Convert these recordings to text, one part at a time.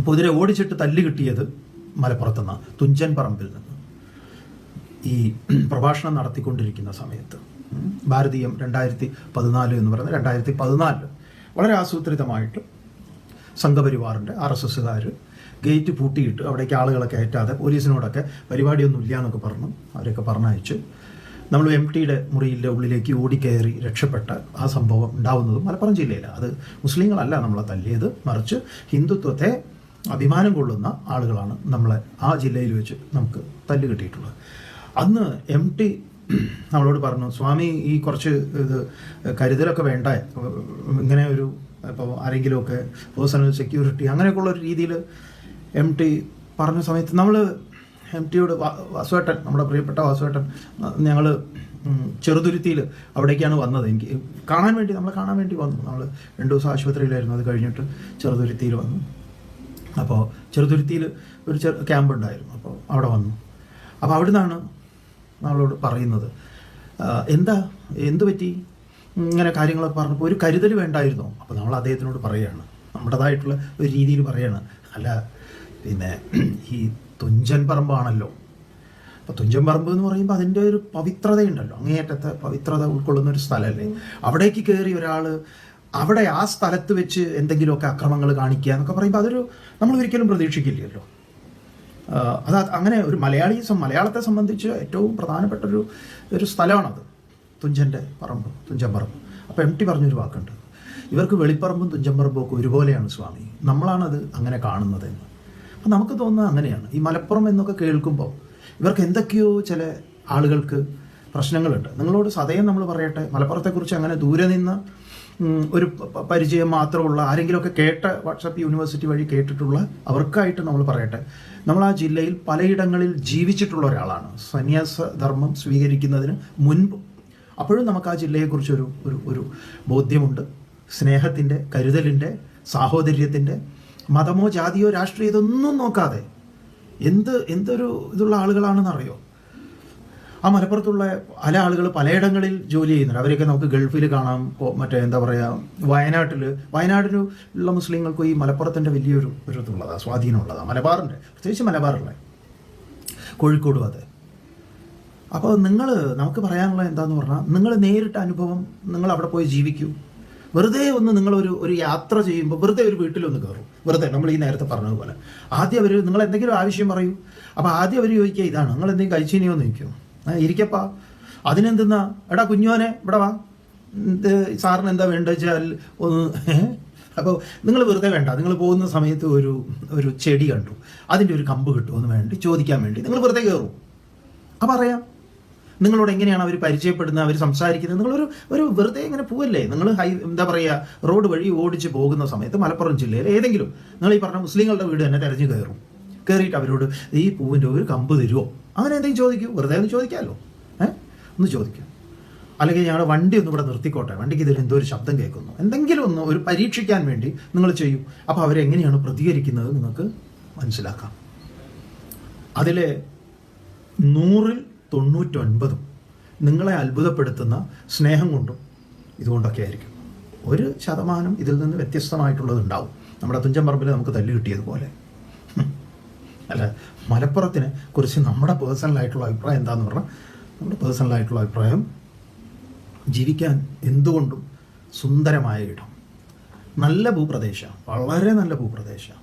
കുതിര ഓടിച്ചിട്ട് തല്ല് കിട്ടിയത് മലപ്പുറത്തുനിന്ന്, തുഞ്ചൻ പറമ്പിൽ നിന്ന്. ഈ പ്രഭാഷണം നടത്തിക്കൊണ്ടിരിക്കുന്ന സമയത്ത് ഭാരതീയം 2014 എന്ന് പറയുന്നത് 2014 വളരെ ആസൂത്രിതമായിട്ട് സംഘപരിവാറിൻ്റെ RSSകാർ ഗേറ്റ് പൂട്ടിയിട്ട് അവിടേക്ക് ആളുകളെ കയറ്റാതെ പോലീസിനോടൊക്കെ പരിപാടിയൊന്നും ഇല്ല എന്നൊക്കെ പറഞ്ഞു അവരൊക്കെ പറഞ്ഞയച്ച് നമ്മൾ MTയുടെ മുറിയിലെ ഉള്ളിലേക്ക് ഓടിക്കയറി രക്ഷപ്പെട്ട ആ സംഭവം ഉണ്ടാവുന്നതും മലപ്പുറം ജില്ലയിലാണ്. അത് മുസ്ലിങ്ങളല്ല നമ്മളെ തല്ലിയത്, മറിച്ച് ഹിന്ദുത്വത്തെ അഭിമാനം കൊള്ളുന്ന ആളുകളാണ് നമ്മളെ ആ ജില്ലയിൽ വെച്ച് നമുക്ക് തല്ല് കിട്ടിയിട്ടുള്ളത്. അന്ന് MT നമ്മളോട് പറഞ്ഞു, സ്വാമി ഈ കുറച്ച് ഇത് കരുതലൊക്കെ വേണ്ട, ഇങ്ങനെ ഒരു ഇപ്പോൾ ആരെങ്കിലുമൊക്കെ പേഴ്സണൽ സെക്യൂരിറ്റി അങ്ങനെയൊക്കെയുള്ള ഒരു രീതിയിൽ MT പറഞ്ഞ സമയത്ത് നമ്മൾ MTയോട് വാസുവേട്ടൻ, നമ്മുടെ പ്രിയപ്പെട്ട വാസുവേട്ടൻ, ഞങ്ങൾ ചെറുതുരുത്തിയിൽ അവിടേക്കാണ് വന്നത്. എനിക്ക് നമ്മളെ കാണാൻ വേണ്ടി വന്നു. നമ്മൾ 2 ദിവസം ആശുപത്രിയിലായിരുന്നു. അത് കഴിഞ്ഞിട്ട് ചെറുതുരുത്തിയിൽ വന്നു. അപ്പോൾ ചെറുതുരുത്തിയിൽ ഒരു ക്യാമ്പ് ഉണ്ടായിരുന്നു. അപ്പോൾ അവിടെ വന്നു. അപ്പോൾ അവിടെ നിന്നാണ് നമ്മളോട് പറയുന്നത്, എന്ത് പറ്റി ഇങ്ങനെ കാര്യങ്ങളൊക്കെ പറഞ്ഞപ്പോൾ ഒരു കരുതൽ വേണ്ടായിരുന്നോ? അപ്പോൾ നമ്മൾ അദ്ദേഹത്തിനോട് പറയുകയാണ്, നമ്മുടേതായിട്ടുള്ള ഒരു രീതിയിൽ പറയുകയാണ്, അല്ല പിന്നെ ഈ തുഞ്ചൻ പറമ്പാണല്ലോ. അപ്പോൾ തുഞ്ചൻ പറമ്പ് എന്ന് പറയുമ്പോൾ അതിൻ്റെ ഒരു പവിത്രതയുണ്ടല്ലോ, അങ്ങേയറ്റത്തെ പവിത്രത ഉൾക്കൊള്ളുന്ന ഒരു സ്ഥലമല്ലേ. അവിടേക്ക് കയറി ഒരാൾ അവിടെ ആ സ്ഥലത്ത് വെച്ച് എന്തെങ്കിലുമൊക്കെ അക്രമങ്ങൾ കാണിക്കുക എന്നൊക്കെ പറയുമ്പോൾ അതൊരു നമ്മൾ ഒരിക്കലും പ്രതീക്ഷിക്കില്ലല്ലോ. അങ്ങനെ ഒരു മലയാളത്തെ സംബന്ധിച്ച് ഏറ്റവും പ്രധാനപ്പെട്ട ഒരു സ്ഥലമാണത്, തുഞ്ചൻ പറമ്പ്. അപ്പോൾ MT പറഞ്ഞൊരു വാക്കുണ്ട്, ഇവർക്ക് വെളിപ്പറമ്പും തുഞ്ചൻ പറമ്പും ഒക്കെ ഒരുപോലെയാണ് സ്വാമി, നമ്മളാണത് അങ്ങനെ കാണുന്നതെന്ന്. അപ്പം നമുക്ക് തോന്നുന്നത് അങ്ങനെയാണ്. ഈ മലപ്പുറം എന്നൊക്കെ കേൾക്കുമ്പോൾ ഇവർക്ക് എന്തൊക്കെയോ ചില ആളുകൾക്ക് പ്രശ്നങ്ങളുണ്ട്. നിങ്ങളോട് സദയം നമ്മൾ പറയട്ടെ, മലപ്പുറത്തെക്കുറിച്ച് അങ്ങനെ ദൂരെ നിന്ന് ഒരു പരിചയം മാത്രമുള്ള ആരെങ്കിലുമൊക്കെ വാട്സാപ്പ് യൂണിവേഴ്സിറ്റി വഴി കേട്ടിട്ടുള്ള അവർക്കായിട്ട് നമ്മൾ പറയട്ടെ, നമ്മൾ ആ ജില്ലയിൽ പലയിടങ്ങളിൽ ജീവിച്ചിട്ടുള്ള ഒരാളാണ്, സന്യാസ ധർമ്മം സ്വീകരിക്കുന്നതിന് മുൻപ്. അപ്പോഴും നമുക്ക് ആ ജില്ലയെക്കുറിച്ച് ഒരു ബോധ്യമുണ്ട്. സ്നേഹത്തിൻ്റെ, കരുതലിൻ്റെ, സാഹോദര്യത്തിൻ്റെ, മതമോ ജാതിയോ രാഷ്ട്രീയോ ഇതൊന്നും നോക്കാതെ എന്തൊരു ഇതുള്ള ആളുകളാണെന്നറിയോ. ആ മലപ്പുറത്തുള്ള പല ആളുകൾ പലയിടങ്ങളിൽ ജോലി ചെയ്യുന്നുണ്ട്. അവരെയൊക്കെ നമുക്ക് ഗൾഫിൽ കാണാം. മറ്റേ എന്താ പറയുക, വയനാട്ടിലുള്ള മുസ്ലിങ്ങൾക്ക് ഈ മലപ്പുറത്തിൻ്റെ വലിയൊരു ഇതുള്ളതാണ്, സ്വാധീനമുള്ളതാണ്. മലബാറിൻ്റെ, പ്രത്യേകിച്ച് മലബാറിലെ, കോഴിക്കോടും അതെ. അപ്പോൾ നമുക്ക് പറയാനുള്ള എന്താന്ന് പറഞ്ഞാൽ, നിങ്ങൾ നേരിട്ട അനുഭവം, നിങ്ങൾ അവിടെ പോയി ജീവിക്കൂ. വെറുതെ ഒന്ന് നിങ്ങളൊരു യാത്ര ചെയ്യുമ്പോൾ വെറുതെ ഒരു വീട്ടിലൊന്ന് കയറും. വെറുതെ നമ്മൾ ഈ നേരത്തെ പറഞ്ഞതുപോലെ ആദ്യം നിങ്ങൾ എന്തെങ്കിലും ആവശ്യം പറയൂ. അപ്പോൾ ആദ്യം അവർ ചോദിക്കുക, ഇതാണ് നിങ്ങൾ എന്തെങ്കിലും കഴിച്ചിനിയോ എന്ന് ചോദിക്കും. ഇരിക്കപ്പാ, അതിനെന്തെന്നാ, എടാ കുഞ്ഞോനെ ഇവിടെ വാ, സാറിന് എന്താ വേണ്ടത് വെച്ചാൽ ഒന്ന്. അപ്പോൾ നിങ്ങൾ വെറുതെ വേണ്ട, നിങ്ങൾ പോകുന്ന സമയത്ത് ഒരു ചെടി കണ്ടു, അതിൻ്റെ ഒരു കമ്പ് കിട്ടുമെന്ന് വേണ്ടി ചോദിക്കാൻ വേണ്ടി നിങ്ങൾ വെറുതെ കയറും. അപ്പോൾ അറിയാം നിങ്ങളോട് എങ്ങനെയാണ് അവർ പരിചയപ്പെടുന്നത്, അവർ സംസാരിക്കുന്നത്. നിങ്ങളൊരു വെറുതെ ഇങ്ങനെ പോവല്ലേ, നിങ്ങൾ എന്താ പറയുക, റോഡ് വഴി ഓടിച്ച് പോകുന്ന സമയത്ത് മലപ്പുറം ജില്ലയിൽ ഏതെങ്കിലും നിങ്ങൾ ഈ പറഞ്ഞ മുസ്ലിങ്ങളുടെ വീട് തന്നെ തിരഞ്ഞു കയറിയിട്ട് അവരോട് ഈ പൂവിൻ്റെ ഒരു കമ്പ് തരുമോ, അങ്ങനെ എന്തെങ്കിലും ചോദിക്കൂ. വെറുതെ ഒന്ന് ചോദിക്കാമല്ലോ, ഒന്ന് ചോദിക്കും. അല്ലെങ്കിൽ ഞങ്ങളുടെ വണ്ടി ഒന്ന് ഇവിടെ നിർത്തിക്കോട്ടെ, വണ്ടിക്ക് ഇതിൽ എന്തോ ഒരു ശബ്ദം കേൾക്കുന്നു, എന്തെങ്കിലും ഒരു പരീക്ഷിക്കാൻ വേണ്ടി നിങ്ങൾ ചെയ്യൂ. അപ്പോൾ അവരെങ്ങനെയാണ് പ്രതികരിക്കുന്നത് നിങ്ങൾക്ക് മനസ്സിലാക്കാം. അതിൽ 100ൽ 99 നിങ്ങളെ അത്ഭുതപ്പെടുത്തുന്ന സ്നേഹം കൊണ്ടും ഇതുകൊണ്ടൊക്കെ ആയിരിക്കും. 1% ഇതിൽ നിന്ന് വ്യത്യസ്തമായിട്ടുള്ളത് ഉണ്ടാവും. നമ്മുടെ തുഞ്ചൻ പറമ്പിൽ നമുക്ക് തല്ല് കിട്ടിയതുപോലെ. അല്ല, മലപ്പുറത്തിനെ കുറിച്ച് നമ്മുടെ പേഴ്സണലായിട്ടുള്ള അഭിപ്രായം എന്താണെന്ന് പറഞ്ഞാൽ, നമ്മുടെ പേഴ്സണലായിട്ടുള്ള അഭിപ്രായം, ജീവിക്കാൻ എന്തുകൊണ്ടും സുന്ദരമായ ഇടം, നല്ല ഭൂപ്രദേശം, വളരെ നല്ല ഭൂപ്രദേശം,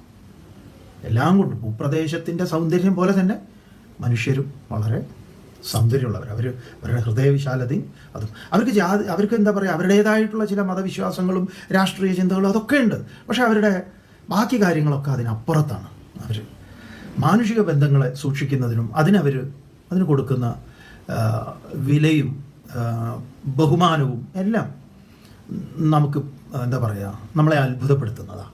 എല്ലാം കൊണ്ടും ഭൂപ്രദേശത്തിൻ്റെ സൗന്ദര്യം പോലെ തന്നെ മനുഷ്യരും വളരെ സൗന്ദര്യമുള്ളവർ. അവരുടെ ഹൃദയവിശാലതയും അതും അവർക്ക് എന്താ പറയുക, അവരുടേതായിട്ടുള്ള ചില മതവിശ്വാസങ്ങളും രാഷ്ട്രീയ ചിന്തകളും അതൊക്കെ ഉണ്ട്. പക്ഷെ അവരുടെ ബാക്കി കാര്യങ്ങളൊക്കെ അതിനപ്പുറത്താണ്. അവർ മാനുഷിക ബന്ധങ്ങളെ സൂക്ഷിക്കുന്നതിനും അതിന് കൊടുക്കുന്ന വിലയും ബഹുമാനവും എല്ലാം നമുക്ക് എന്താ പറയുക, നമ്മളെ അത്ഭുതപ്പെടുത്തുന്നതാണ്.